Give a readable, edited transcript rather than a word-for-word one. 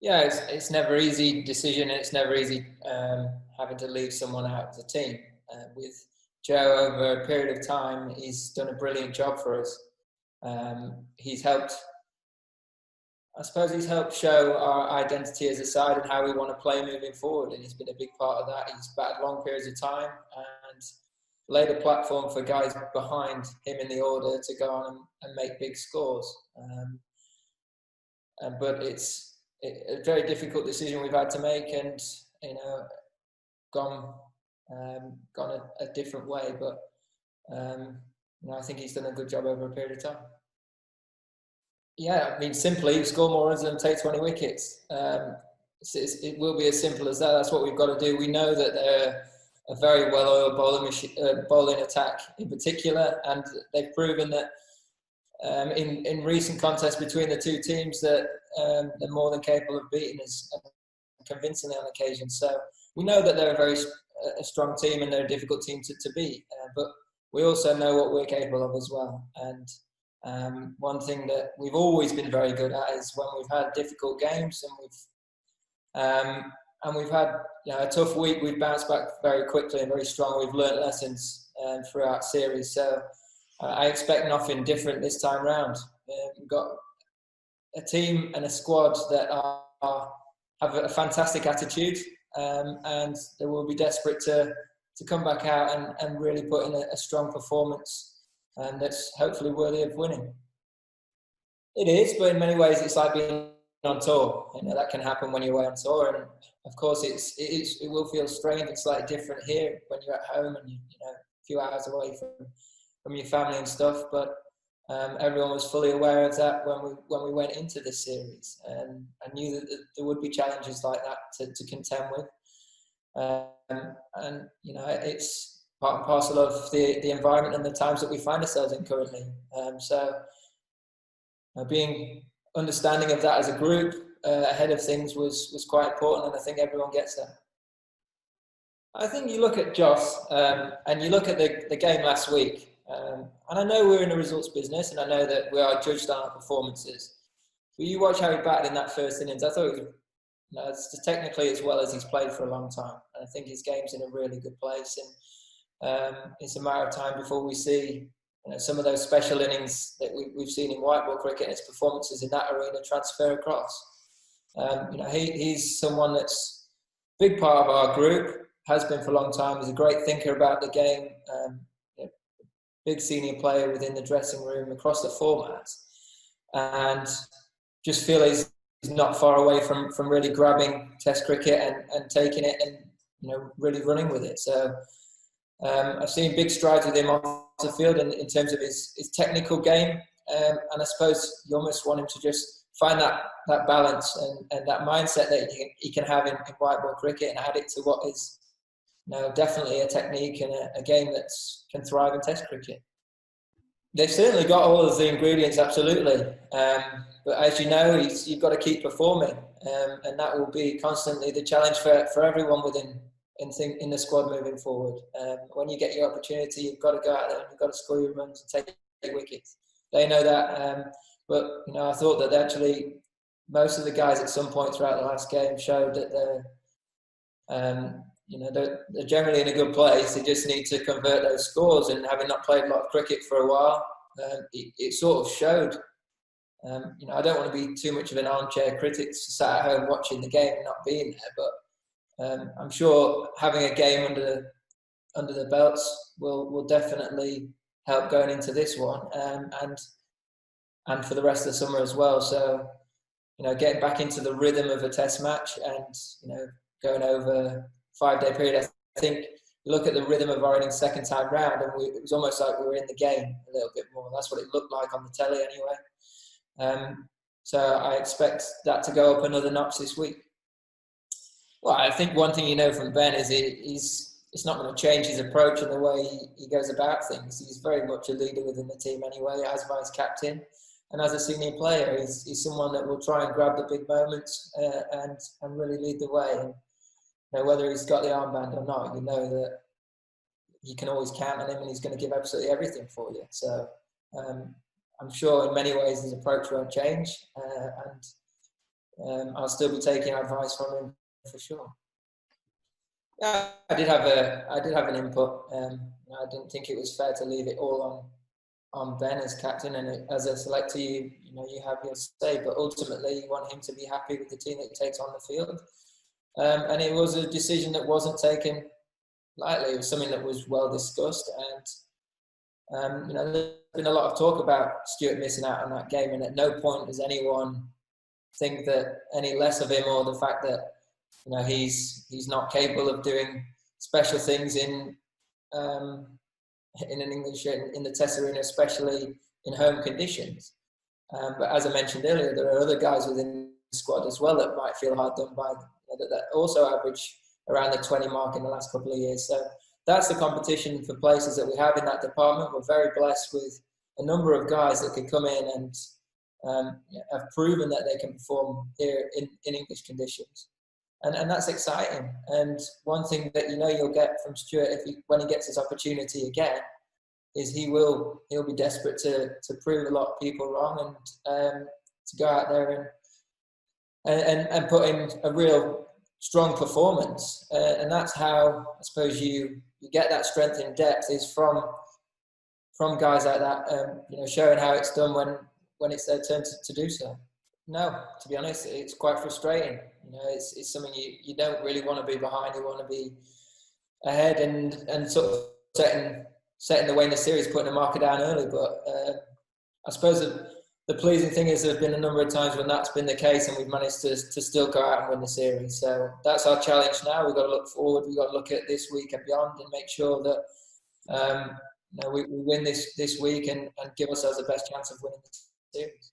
Yeah, it's never easy decision, and it's never easy having to leave someone out of the team. With Joe, over a period of time, he's done a brilliant job for us. He's helped, I suppose, he's helped show our identity as a side and how we want to play moving forward, and he's been a big part of that. He's batted long periods of time and laid a platform for guys behind him in the order to go on and make big scores. But it's a very difficult decision we've had to make, and gone a different way. But I think he's done a good job over a period of time. Yeah, I mean, simply score more runs than take 20 wickets. It will be as simple as that. That's what we've got to do. We know that they're a very well-oiled bowling attack in particular, and they've proven that in recent contests between the two teams that they're more than capable of beating us convincingly on occasion. So we know that they're a strong team and they're a difficult team to beat, but we also know what we're capable of as well. And one thing that we've always been very good at is when we've had difficult games and we've had a tough week, we've bounced back very quickly and very strong. We've learnt lessons throughout series. So I expect nothing different this time round. We've got a team and a squad that have a fantastic attitude, and they will be desperate to come back out and really put in a strong performance, and that's hopefully worthy of winning. It is, but in many ways it's like being on tour. That can happen when you're away on tour, and of course it will feel strange and slightly different here when you're at home and a few hours away from your family and stuff. But everyone was fully aware of that when we went into this series, and I knew that there would be challenges like that to contend with. And it's part and parcel of the environment and the times that we find ourselves in currently. So being understanding of that as a group ahead of things was quite important, and I think everyone gets that. I think you look at Joss and you look at the game last week, and I know we're in a results business, and I know that we are judged on our performances. But you watch how he batted in that first innings. I thought it's technically as well as he's played for a long time, and I think his game's in a really good place. And it's a matter of time before we see some of those special innings that we've seen in white ball cricket and its performances in that arena transfer across. He's someone that's a big part of our group, has been for a long time. He's a great thinker about the game, big senior player within the dressing room across the formats, and just feel he's not far away from really grabbing Test cricket and taking it and really running with it. So I've seen big strides with him off the field in terms of his technical game, and I suppose you almost want him to just find that balance and that mindset that he can have in white ball cricket and add it to what is definitely a technique and a game that can thrive in Test cricket. They've certainly got all of the ingredients, absolutely. But as you know, you've got to keep performing, and that will be constantly the challenge for everyone in the squad moving forward. When you get your opportunity, you've got to go out there and you've got to score your runs and take wickets. They know that, but I thought that actually most of the guys at some point throughout the last game showed that they're generally in a good place. They just need to convert those scores, and having not played a lot of cricket for a while, it sort of showed. I don't want to be too much of an armchair critic sat at home watching the game and not being there, but I'm sure having a game under the belts will definitely help going into this one, and for the rest of the summer as well. So getting back into the rhythm of a Test match and going over 5-day period, I think you look at the rhythm of our innings second time round, and it was almost like we were in the game a little bit more. That's what it looked like on the telly anyway. So I expect that to go up another notch this week. Well, I think one thing from Ben is it's not going to change his approach and the way he goes about things. He's very much a leader within the team anyway, as vice captain. And as a senior player, he's someone that will try and grab the big moments and really lead the way. And whether he's got the armband or not, that you can always count on him, and he's going to give absolutely everything for you. So I'm sure in many ways his approach won't change. And I'll still be taking advice from him for sure. Yeah, I did have an input. I didn't think it was fair to leave it all on Ben as captain, and as a selector, you have your say. But ultimately, you want him to be happy with the team that he takes on the field. And it was a decision that wasn't taken lightly. It was something that was well discussed, and there's been a lot of talk about Stuart missing out on that game, and at no point does anyone think that any less of him, or the fact that he's not capable of doing special things in an English, in the Test arena, especially in home conditions. But as I mentioned earlier, there are other guys within the squad as well that might feel hard done by, that also average around the 20 mark in the last couple of years. So that's the competition for places that we have in that department. We're very blessed with a number of guys that could come in and have proven that they can perform here in English conditions. And that's exciting. And one thing that you'll get from Stuart when he gets his opportunity again is he'll be desperate to prove a lot of people wrong, and to go out there and put in a real strong performance. And that's how I suppose you get that strength in depth, is from guys like that, showing how it's done when it's their turn to do so. No, to be honest, it's quite frustrating. It's something you don't really want to be behind. You want to be ahead and sort of setting the way in the series, putting a marker down early. But I suppose the pleasing thing is there's been a number of times when that's been the case, and we've managed to still go out and win the series. So that's our challenge now. We've got to look forward. We've got to look at this week and beyond, and make sure that we win this week and give ourselves the best chance of winning the series.